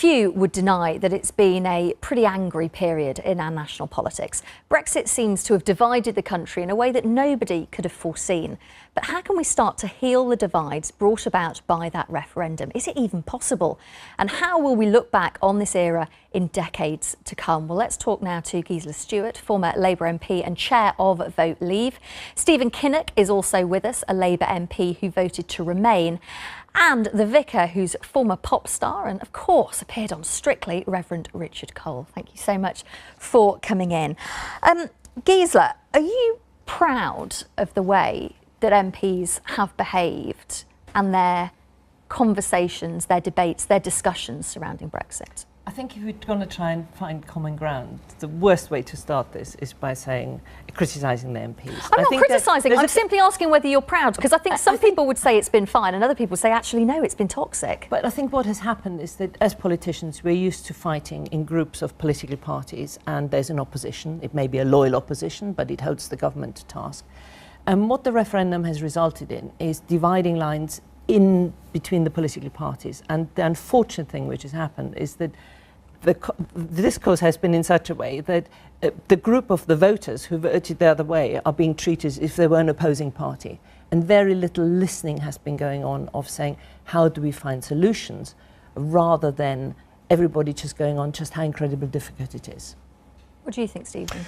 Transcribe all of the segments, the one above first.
Few would deny that it's been a pretty angry period in our national politics. Brexit seems to have divided the country in a way that nobody could have foreseen. But how can we start to heal the divides brought about by that referendum? Is it even possible? And how will we look back on this era in decades to come? Well, let's talk now to Gisela Stuart, former Labour MP and chair of Vote Leave. Stephen Kinnock is also with us, a Labour MP who voted to remain. And the vicar, who's former pop star and, of course, appeared on Strictly, Reverend Richard Cole. Thank you so much for coming in. Gisela, are you proud of the way that MPs have behaved and their conversations, their debates, their discussions surrounding Brexit? I think if we're going to try and find common ground, the worst way to start this is by criticising the MPs. I'm not criticising, I'm simply asking whether you're proud, because I think some people would say it's been fine and other people say, actually, no, it's been toxic. But I think what has happened is that as politicians, we're used to fighting in groups of political parties, and there's an opposition. It may be a loyal opposition, but it holds the government to task. And what the referendum has resulted in is dividing lines in between the political parties. And the unfortunate thing which has happened is that the discourse has been in such a way that the group of the voters who voted the other way are being treated as if they were an opposing party. And very little listening has been going on of saying, how do we find solutions, rather than everybody just going on just how incredibly difficult it is. What do you think, Stephen?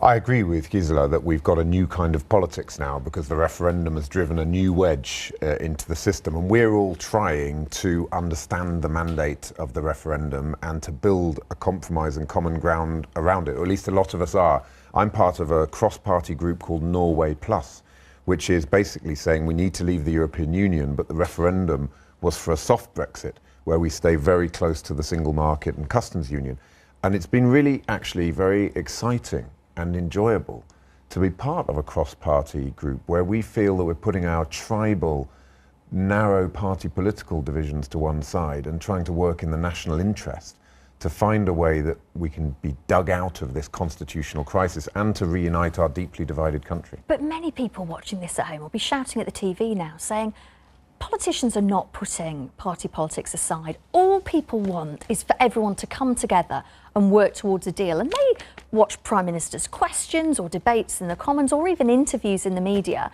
I agree with Gisela that we've got a new kind of politics now, because the referendum has driven a new wedge into the system, and we're all trying to understand the mandate of the referendum and to build a compromise and common ground around it, or at least a lot of us are. I'm part of a cross-party group called Norway Plus, which is basically saying we need to leave the European Union, but the referendum was for a soft Brexit, where we stay very close to the single market and customs union. And it's been really, actually, very exciting and enjoyable to be part of a cross-party group where we feel that we're putting our tribal, narrow party political divisions to one side and trying to work in the national interest to find a way that we can be dug out of this constitutional crisis and to reunite our deeply divided country. But many people watching this at home will be shouting at the TV now, saying, politicians are not putting party politics aside. All people want is for everyone to come together and work towards a deal. And they watch Prime Minister's questions or debates in the Commons or even interviews in the media.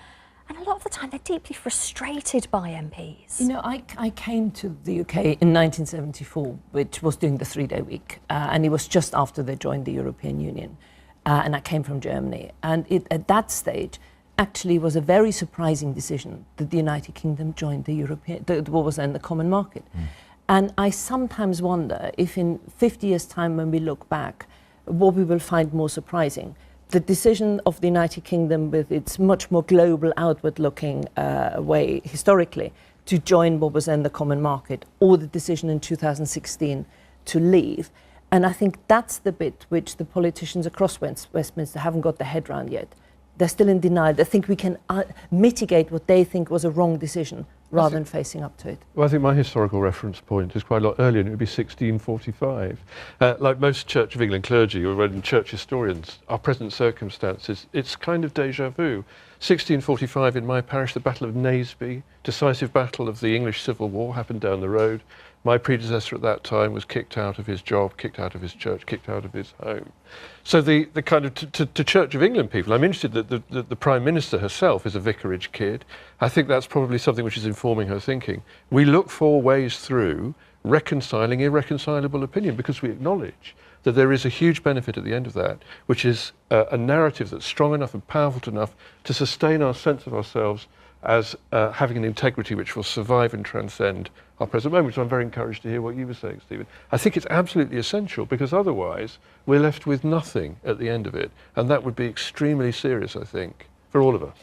And a lot of the time they're deeply frustrated by MPs. You know, I came to the UK in 1974, which was during the three-day week. And it was just after they joined the European Union. And I came from Germany. And at that stage, actually was a very surprising decision that the United Kingdom joined what was then the common market. And I sometimes wonder if in 50 years' time, when we look back, what we will find more surprising. The decision of the United Kingdom, with its much more global, outward-looking way, historically, to join what was then the common market, or the decision in 2016 to leave. And I think that's the bit which the politicians across Westminster haven't got their head around yet. They're still in denial. They think we can mitigate what they think was a wrong decision rather than facing up to it. Well, I think my historical reference point is quite a lot earlier, and it would be 1645. Like most Church of England clergy or church historians, our present circumstances, it's kind of déjà vu. 1645 in my parish, the Battle of Naseby, decisive battle of the English Civil War, happened down the road. My predecessor at that time was kicked out of his job, kicked out of his church, kicked out of his home. So the kind of, to Church of England people, I'm interested that the Prime Minister herself is a vicarage kid. I think that's probably something which is informing her thinking. We look for ways through reconciling irreconcilable opinion, because we acknowledge that there is a huge benefit at the end of that, which is a narrative that's strong enough and powerful enough to sustain our sense of ourselves as having an integrity which will survive and transcend our present moment. So I'm very encouraged to hear what you were saying, Stephen. I think it's absolutely essential, because otherwise we're left with nothing at the end of it, and that would be extremely serious, I think, for all of us.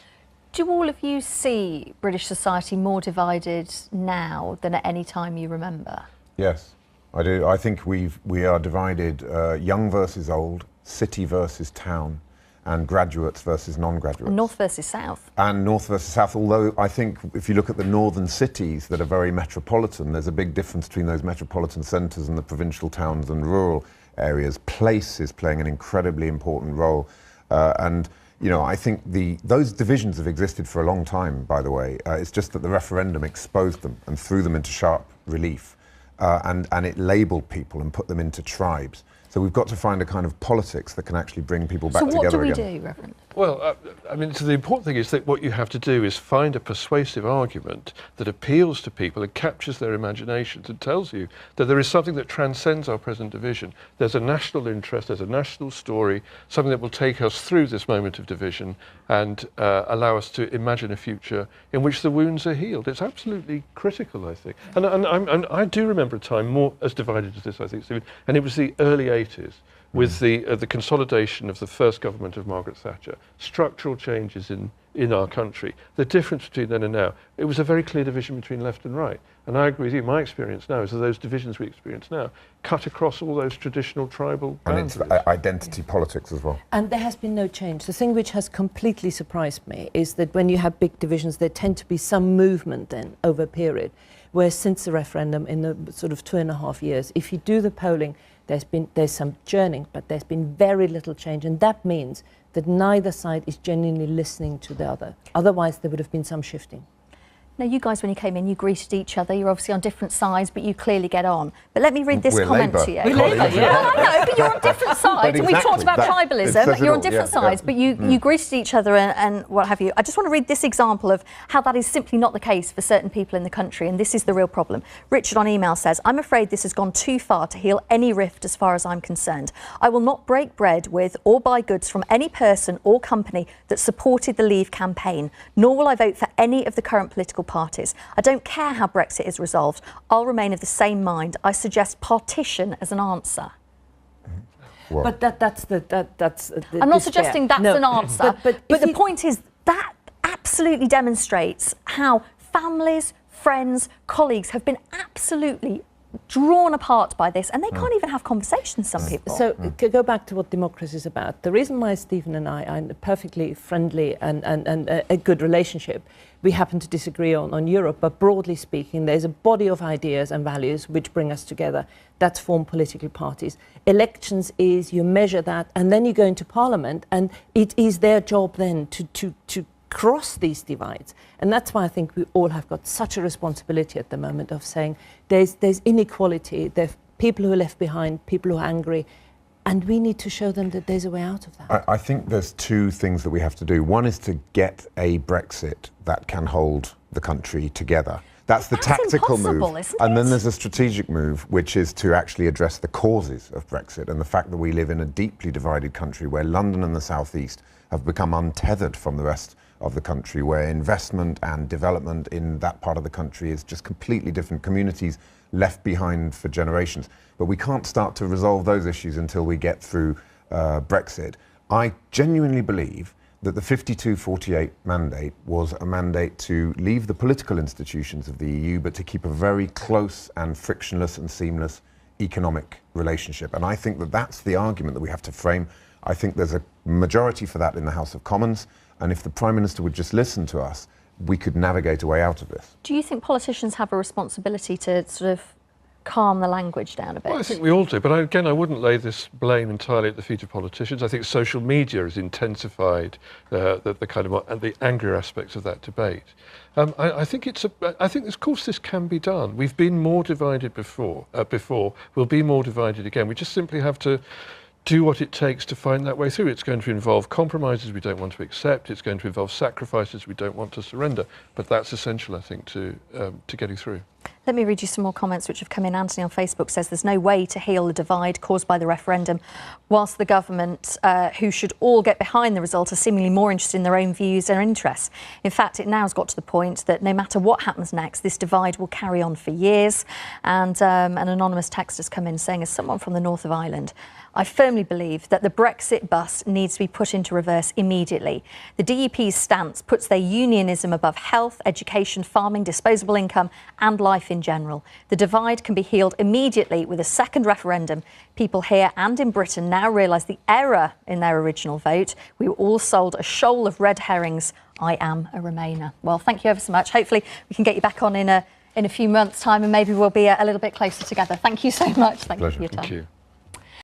Do all of you see British society more divided now than at any time you remember? Yes, I do. I think we are divided young versus old, city versus town, and graduates versus non-graduates. North versus south. And north versus south, although I think if you look at the northern cities that are very metropolitan, there's a big difference between those metropolitan centres and the provincial towns and rural areas. Place is playing an incredibly important role. And you know, I think those divisions have existed for a long time, by the way. It's just that the referendum exposed them and threw them into sharp relief. and it labelled people and put them into tribes. So we've got to find a kind of politics that can actually bring people back together again. So what do we do, Reverend? Well, I mean, so the important thing is that what you have to do is find a persuasive argument that appeals to people and captures their imaginations and tells you that there is something that transcends our present division. There's a national interest, there's a national story, something that will take us through this moment of division and allow us to imagine a future in which the wounds are healed. It's absolutely critical, I think. And I do remember a time more as divided as this, I think, Stephen, and it was the early 80s. With the consolidation of the first government of Margaret Thatcher, structural changes in our country, the difference between then and now, it was a very clear division between left and right. And I agree with you, my experience now is that those divisions we experience now cut across all those traditional tribal boundaries. And it's identity politics as well. And there has been no change. The thing which has completely surprised me is that when you have big divisions, there tend to be some movement then over a period, where since the referendum in the sort of 2.5 years, if you do the polling, there's some churning, but there's been very little change, and that means that neither side is genuinely listening to the other. Otherwise, there would have been some shifting. Now, you guys, when you came in, you greeted each other. You're obviously on different sides, but you clearly get on. But let me read this comment to you. We're Labour. Yeah, I know, but you're on different sides. We've talked about tribalism. You're on different sides, but you greeted each other and what have you. I just want to read this example of how that is simply not the case for certain people in the country, and this is the real problem. Richard on email says, I'm afraid this has gone too far to heal any rift as far as I'm concerned. I will not break bread with or buy goods from any person or company that supported the Leave campaign, nor will I vote for any of the current political parties. I don't care how Brexit is resolved. I'll remain of the same mind. I suggest partition as an answer. Well, but that's I'm not suggesting that's an answer, but the you... point is that absolutely demonstrates how families, friends, colleagues have been absolutely drawn apart by this, and they can't even have conversations, some people. So, go back to what democracy is about. The reason why Stephen and I are in a perfectly friendly and a good relationship, we happen to disagree on Europe, but broadly speaking, there's a body of ideas and values which bring us together. That's form political parties. Elections is, you measure that, and then you go into Parliament, and it is their job then to cross these divides. And that's why I think we all have got such a responsibility at the moment of saying there's inequality, there's people who are left behind, people who are angry, and we need to show them that there's a way out of that. I think there's two things that we have to do. One is to get a Brexit that can hold the country together. That's the tactical move. Isn't and it? then there's a strategic move, which is to actually address the causes of Brexit and the fact that we live in a deeply divided country where London and the South East have become untethered from the rest of the country, where investment and development in that part of the country is just completely different. Communities left behind for generations. But we can't start to resolve those issues until we get through Brexit. I genuinely believe that the 52-48 mandate was a mandate to leave the political institutions of the EU, but to keep a very close and frictionless and seamless economic relationship. And I think that that's the argument that we have to frame. I think there's a majority for that in the House of Commons. And if the Prime Minister would just listen to us, we could navigate a way out of this. Do you think politicians have a responsibility to sort of calm the language down a bit? Well, I think we all do, but I wouldn't lay this blame entirely at the feet of politicians. I think social media has intensified the kind of and the angrier aspects of that debate. I think of course this can be done. We've been more divided before. We'll be more divided again. We just simply have to do what it takes to find that way through. It's going to involve compromises we don't want to accept. It's going to involve sacrifices we don't want to surrender. But that's essential, I think, to getting through. Let me read you some more comments which have come in. Anthony on Facebook says there's no way to heal the divide caused by the referendum, whilst the government, who should all get behind the result, are seemingly more interested in their own views and interests. In fact, it now has got to the point that no matter what happens next, this divide will carry on for years. And an anonymous text has come in saying, as someone from the north of Ireland, I firmly believe that the Brexit bus needs to be put into reverse immediately. The DUP's stance puts their unionism above health, education, farming, disposable income and life in general. The divide can be healed immediately with a second referendum. People here and in Britain now realise the error in their original vote. We were all sold a shoal of red herrings. I am a Remainer. Well, thank you ever so much. Hopefully we can get you back on in a few months' time and maybe we'll be a little bit closer together. Thank you so much. Thank you for your time. Thank you.